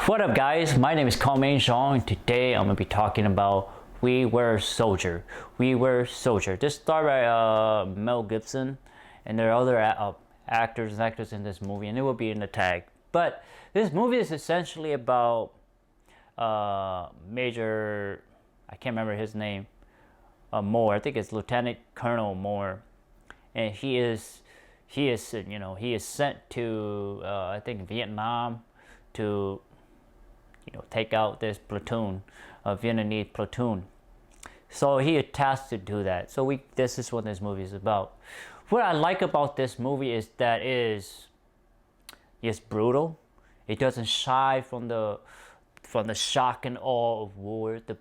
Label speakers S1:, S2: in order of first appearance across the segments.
S1: What up guys, my name is Kong Meng Xiong and today I'm going to be talking about We Were Soldier. We Were Soldier. This starred by Mel Gibson and there are other actors and actors in this movie and it will be in the tag. But this movie is essentially about Major, I can't remember his name, Moore. I think it's Lieutenant Colonel Moore. And he is sent to I think Vietnam to take out this platoon, a Vietnamese platoon. So he is tasked to do that. So this is what this movie is about. What I like about this movie is that it's brutal. It doesn't shy from the shock and awe of war, the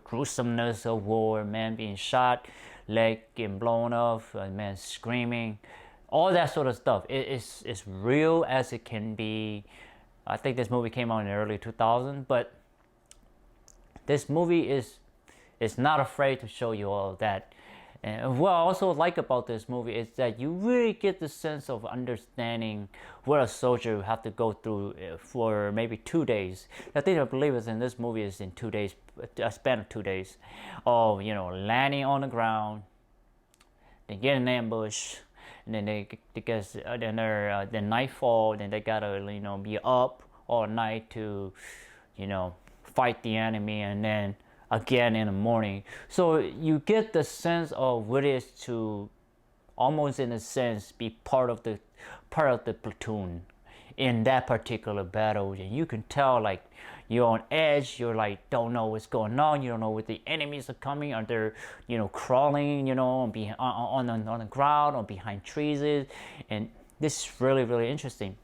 S1: gruesomeness of war, man being shot, leg getting blown off, man screaming, all that sort of stuff. It's real as it can be. I think this movie came out in the early 2000s, but this movie is not afraid to show you all of that. And what I also like about this movie is that you really get the sense of understanding what a soldier have to go through for maybe 2 days. I believe it's in this movie is in 2 days, a span of 2 days of landing on the ground, then get an ambush, and then then nightfall, then they gotta be up all night to fight the enemy, and then again in the morning. So you get the sense of what it is to almost in a sense be part of the platoon in that particular battle. And you can tell like you're on edge, you're like don't know what's going on, you don't know what the enemies are coming, or they're crawling on the ground or behind trees. And this is really interesting.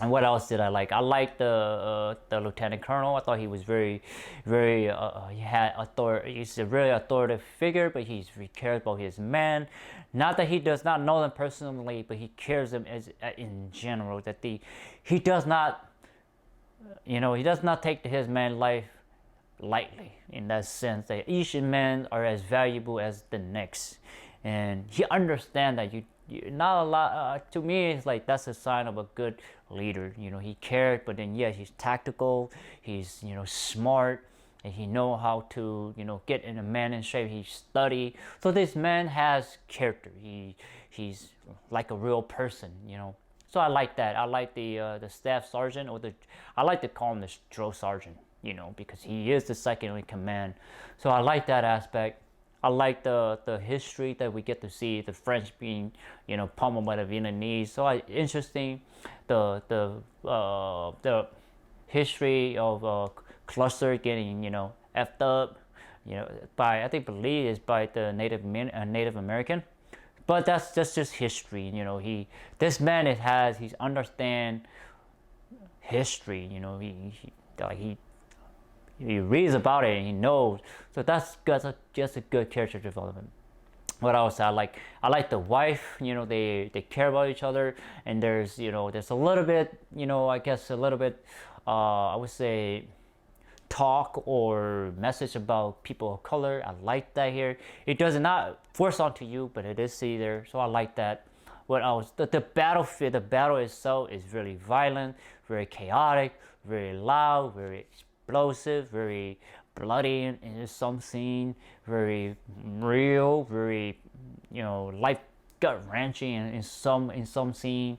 S1: And what else did I like? I liked the lieutenant colonel. I thought he was very he had authority. He's a really authoritative figure, but he cares about his men. Not that he does not know them personally, but he cares them as in general. That he does not take his man's life lightly, in that sense that each man are as valuable as the next, and he understands that you not a lot. To me, it's like that's a sign of a good leader. He cared, but then yes, he's tactical. He's smart, and he know how to get in a man in shape. He study. So this man has character. He's like a real person. So I like that. I like the staff sergeant, or I like to call him the drill sergeant. Because he is the second in command. So I like that aspect. I like the history that we get to see, the French being pummeled by the Vietnamese. So interesting, the history of Cluster getting effed up, by believe is by the Native American, but that's just history. This man he's understand history. He reads about it and he knows. So that's just a good character development. What else I like? I like the wife. They care about each other, and there's a little bit I guess a little bit I would say talk or message about people of color. I like that here. It does not force onto you, but it is see there. So I like that. What else? The battlefield, the battle itself is really violent, very chaotic, very loud, very explosive, very bloody in some scene, very real, very life gut wrenching in some scene.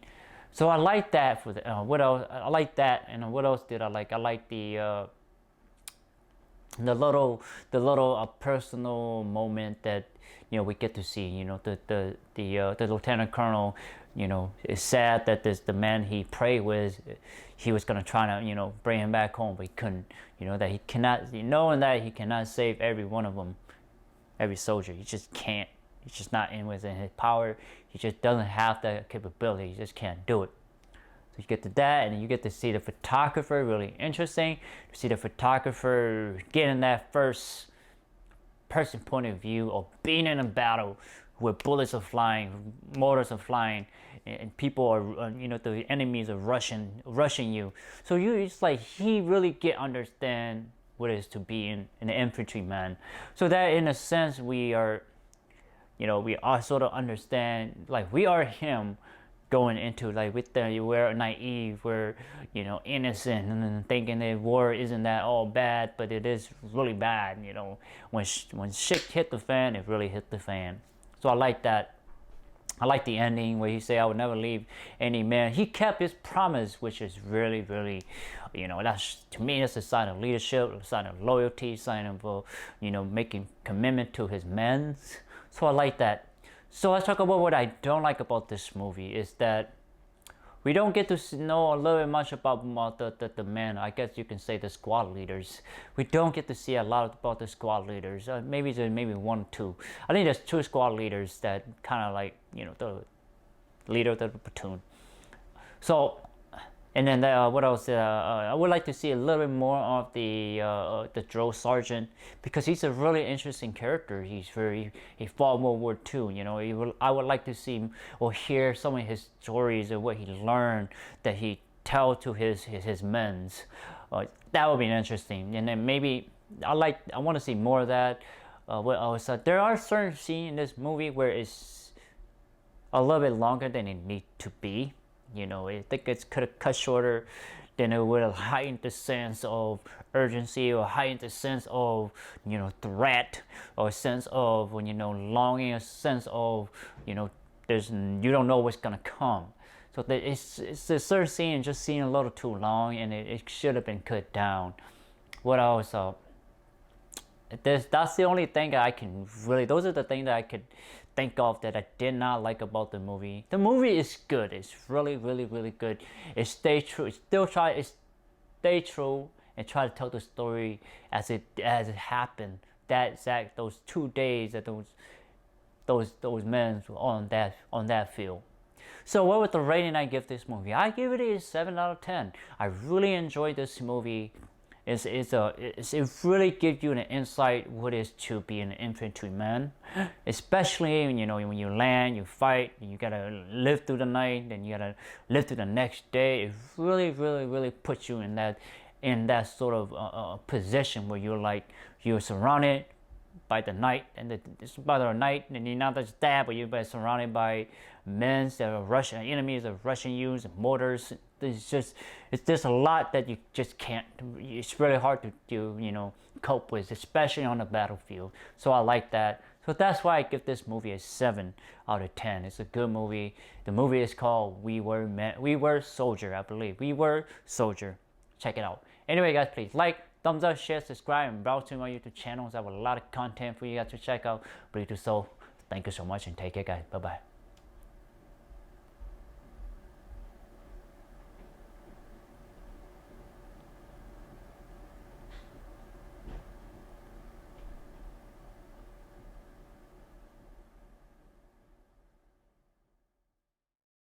S1: So I like that for the what else? I like that. And what else did I like? I like the little personal moment that we get to see. The lieutenant colonel is sad that the man he prayed with, he was gonna try to bring him back home, but he couldn't. That he cannot, knowing that he cannot save every one of them, every soldier. He just can't. It's just not within his power. He just doesn't have that capability. He just can't do it. So you get to that, and then you get to see the photographer. Really interesting to see the photographer getting that first person point of view of being in a battle where bullets are flying, mortars are flying, and people are, the enemies are rushing you. So it's like he really understand what it is to be an infantryman. So that in a sense we are, we are sort of understand, like we are him, going into like with the we're naive, we're innocent, and then thinking that war isn't that all bad, but it is really bad. When shit hit the fan, it really hit the fan. So I like that. I like the ending where he said, "I would never leave any man." He kept his promise, which is really, really, that's to me, that's a sign of leadership, a sign of loyalty, a sign of, making commitment to his men. So I like that. So let's talk about what I don't like about this movie is that we don't get to know a little bit much about the men. I guess you can say the squad leaders. We don't get to see a lot about the squad leaders. Maybe there's maybe one or two. I think there's two squad leaders that kind of like the leader of the platoon. So, and then what else? I would like to see a little bit more of the drill sergeant because he's a really interesting character. He fought in World War II. I would like to see him or hear some of his stories of what he learned that he tell to his men. That would be interesting. And then maybe I want to see more of that. What else? There are certain scenes in this movie where it's a little bit longer than it need to be. I think it could have cut shorter, then it would have heightened the sense of urgency or heightened the sense of, threat or a sense of, longing, a sense of, you don't know what's going to come. So it's a certain scene just seeing a little too long and it should have been cut down. What else? That's the only thing that I can really, those are the things that I could think of that I did not like about the movie. The movie is good. It's really, really, really good. It stay true. It stay true and try to tell the story as it happened. Those 2 days that those men were on that field. So what was the rating I give this movie? I give it a 7 out of 10. I really enjoyed this movie. It really gives you an insight what it is to be an infantryman, especially when you land, you fight, you gotta live through the night, then you gotta live through the next day. It really, really, really puts you in that sort of position where you're surrounded by the night, and it's by the night, and you're not just that, but you're surrounded by men that are Russian enemies of Russian use and mortars. It's just a lot that you just can't. It's really hard to cope with, especially on the battlefield. So I like that. So that's why I give this movie a 7 out of 10. It's a good movie. The movie is called We Were Soldier, I believe. We Were Soldier. Check it out. Anyway, guys, please like, thumbs up, share, subscribe, and browse to my YouTube channels. I have a lot of content for you guys to check out. Please do so. Thank you so much and take care, guys. Bye bye.